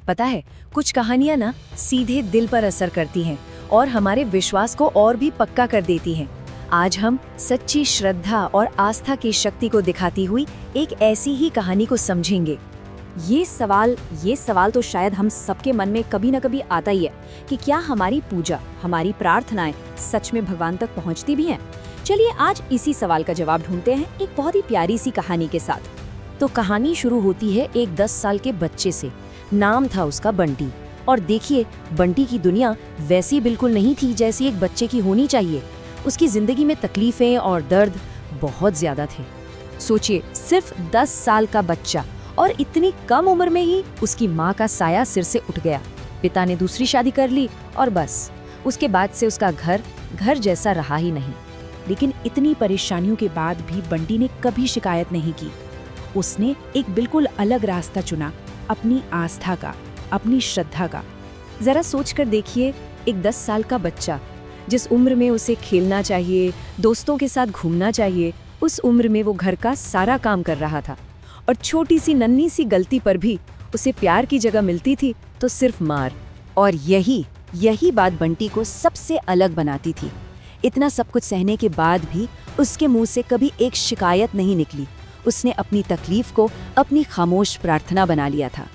पता है, कुछ कहानियां ना सीधे दिल पर असर करती हैं और हमारे विश्वास को और भी पक्का कर देती हैं। आज हम सच्ची श्रद्धा और आस्था की शक्ति को दिखाती हुई एक ऐसी ही कहानी को समझेंगे। ये सवाल तो शायद हम सबके मन में कभी न कभी आता ही है कि क्या हमारी पूजा, हमारी प्रार्थनाएं सच में भगवान तक पहुंचती भी हैं? चलिए आज इसी सवाल का जवाब ढूंढते हैं एक बहुत ही प्यारी सी कहानी के साथ। तो कहानी शुरू होती है एक 10 साल के बच्चे से। नाम था उसका बंटी। और देखिए, बंटी की दुनिया वैसी बिल्कुल नहीं थी जैसी एक बच्चे की होनी चाहिए। उसकी जिंदगी में तकलीफें और दर्द बहुत ज्यादा थे। सोचिए, सिर्फ 10 साल का बच्चा और इतनी कम उम्र में ही उसकी माँ का साया सिर से उठ गया। पिता ने दूसरी शादी कर ली और बस उसके बाद से उसका घर जैसा रहा ही नहीं। लेकिन इतनी परेशानियों के बाद भी बंटी ने कभी शिकायत नहीं की। उसने एक बिल्कुल अलग रास्ता चुना, अपनी आस्था का, अपनी श्रद्धा का। जरा सोच कर देखिए, एक 10 साल का बच्चा जिस उम्र में उसे खेलना चाहिए, दोस्तों के साथ घूमना चाहिए, उस उम्र में वो घर का सारा काम कर रहा था। और छोटी सी नन्ही सी गलती पर भी उसे प्यार की जगह मिलती थी तो सिर्फ मार। और यही बात बंटी को सबसे अलग बनाती थी। इतना सब कुछ सहने के बाद भी उसके मुंह से कभी एक शिकायत नहीं निकली। उसने अपनी तकलीफ को अपनी खामोश प्रार्थना बना लिया था।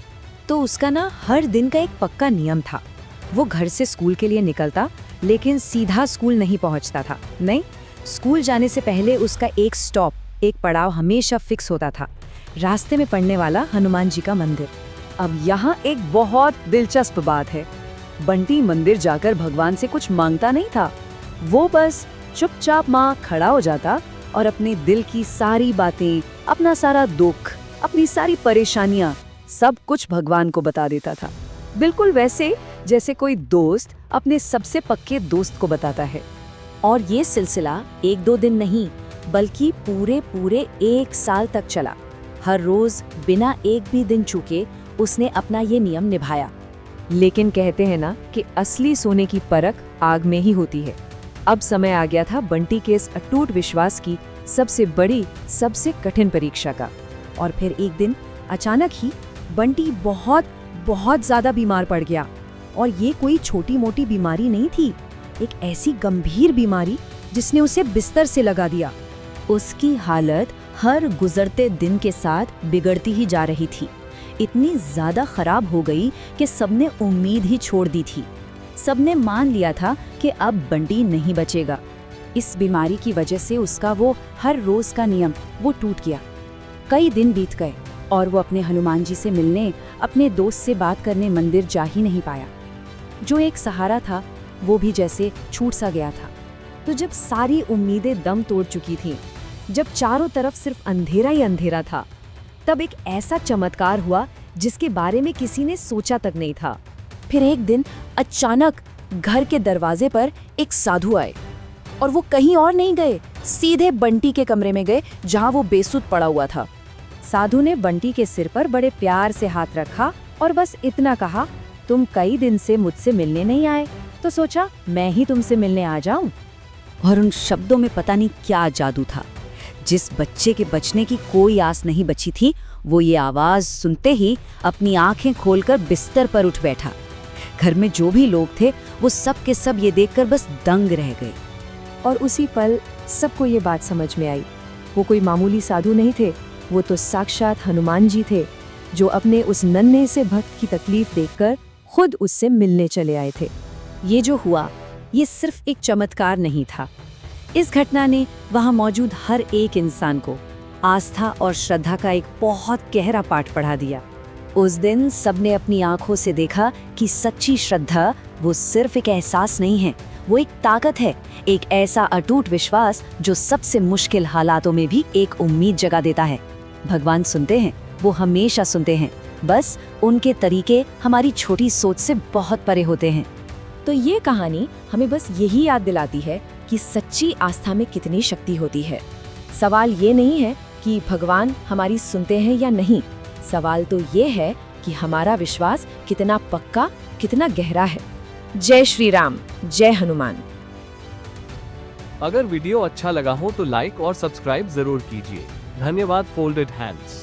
तो उसका ना हर दिन का एक पक्का नियम था। वो घर से स्कूल के लिए निकलता, लेकिन सीधा स्कूल नहीं पहुंचता था। नहीं, स्कूल जाने से पहले उसका एक स्टॉप, एक पड़ाव हमेशा फिक्स होता था। रास्ते में पड़ने वाला हनुमान जी का मंदिर। अब यहाँ एक बहुत दिलचस्प बात है। बंटी मंदिर जाकर भगवान से कुछ मांगता नहीं था। वो बस चुपचाप वहाँ खड़ा हो जाता और अपने दिल की सारी बातें, अपना सारा दुख, अपनी सारी परेशानियां सब कुछ भगवान को बता देता था। बिल्कुल वैसे जैसे कोई दोस्त अपने सबसे पक्के दोस्त को बताता है। और ये सिलसिला 1-2 दिन नहीं, बल्कि पूरे 1 साल तक चला। हर रोज बिना एक भी दिन चूके उसने अपना ये नियम निभाया। लेकिन कहते हैं ना कि असली सोने की परख आग में ही होती है। अब समय आ गया था बंटी के इस अटूट विश्वास की सबसे बड़ी, सबसे कठिन परीक्षा का। और फिर एक दिन अचानक ही बंटी बहुत ज्यादा बीमार पड़ गया। और ये कोई छोटी मोटी बीमारी नहीं थी, एक ऐसी गंभीर बीमारी जिसने उसे बिस्तर से लगा दिया। उसकी हालत हर गुजरते दिन के साथ बिगड़ती ही जा रही थी। इतनी ज्यादा खराब हो गई कि सबने उम्मीद ही छोड़ दी थी। सबने मान लिया था कि अब बंटी नहीं बचेगा। इस बीमारी की वजह से उसका वो हर रोज का नियम वो टूट गया। कई दिन बीत गए और वो अपने हनुमान जी से मिलने, अपने दोस्त से बात करने मंदिर जा ही नहीं पाया। जो एक सहारा था वो भी जैसे छूट सा गया था। तो जब सारी उम्मीदें दम तोड़ चुकी थीं, जब चारों तरफ सिर्फ अंधेरा ही अंधेरा था, तब एक ऐसा चमत्कार हुआ जिसके बारे में किसी ने सोचा तक नहीं था। फिर एक दिन अचानक घर के दरवाजे पर एक साधु आए और वो कहीं और नहीं गए, सीधे बंटी के कमरे में गए जहां वो बेसुध पड़ा हुआ था। साधु ने बंटी के सिर पर बड़े प्यार से हाथ रखा और बस इतना कहा, तुम कई दिन से मुझसे मिलने नहीं आए, तो सोचा मैं ही तुमसे मिलने आ जाऊं। और उन शब्दों में पता नहीं क्या जादू था। जिस बच्चे के बचने की कोई आस नहीं बची थी, वो ये आवाज सुनते ही अपनी आंखें खोलकर बिस्तर पर उठ बैठा। घर में जो भी लोग थे वो सब के सब ये देखकर बस दंग रह गए। और उसी पल सबको ये बात समझ में आई, वो कोई मामूली साधु नहीं थे, वो तो साक्षात हनुमान जी थे, जो अपने उस नन्हे से भक्त की तकलीफ देखकर खुद उससे मिलने चले आए थे। ये जो हुआ, ये सिर्फ एक चमत्कार नहीं था। इस घटना ने वहां मौजूद हर एक इंसान को आस्था और श्रद्धा का एक बहुत गहरा पाठ पढ़ा दिया। उस दिन सबने अपनी आंखों से देखा कि सच्ची श्रद्धा वो सिर्फ एक एहसास नहीं है, वो एक ताकत है, एक ऐसा अटूट विश्वास जो सबसे मुश्किल हालातों में भी एक उम्मीद जगा देता है। भगवान सुनते हैं, वो हमेशा सुनते हैं, बस उनके तरीके हमारी छोटी सोच से बहुत परे होते हैं। तो ये कहानी हमें बस यही याद दिलाती है कि सच्ची आस्था में कितनी शक्ति होती है। सवाल ये नहीं है कि भगवान हमारी सुनते हैं या नहीं, सवाल तो ये है कि हमारा विश्वास कितना पक्का, कितना गहरा है। जय श्री राम, जय हनुमान। अगर वीडियो अच्छा लगा हो तो लाइक और सब्सक्राइब जरूर कीजिए। धन्यवाद। Folded hands.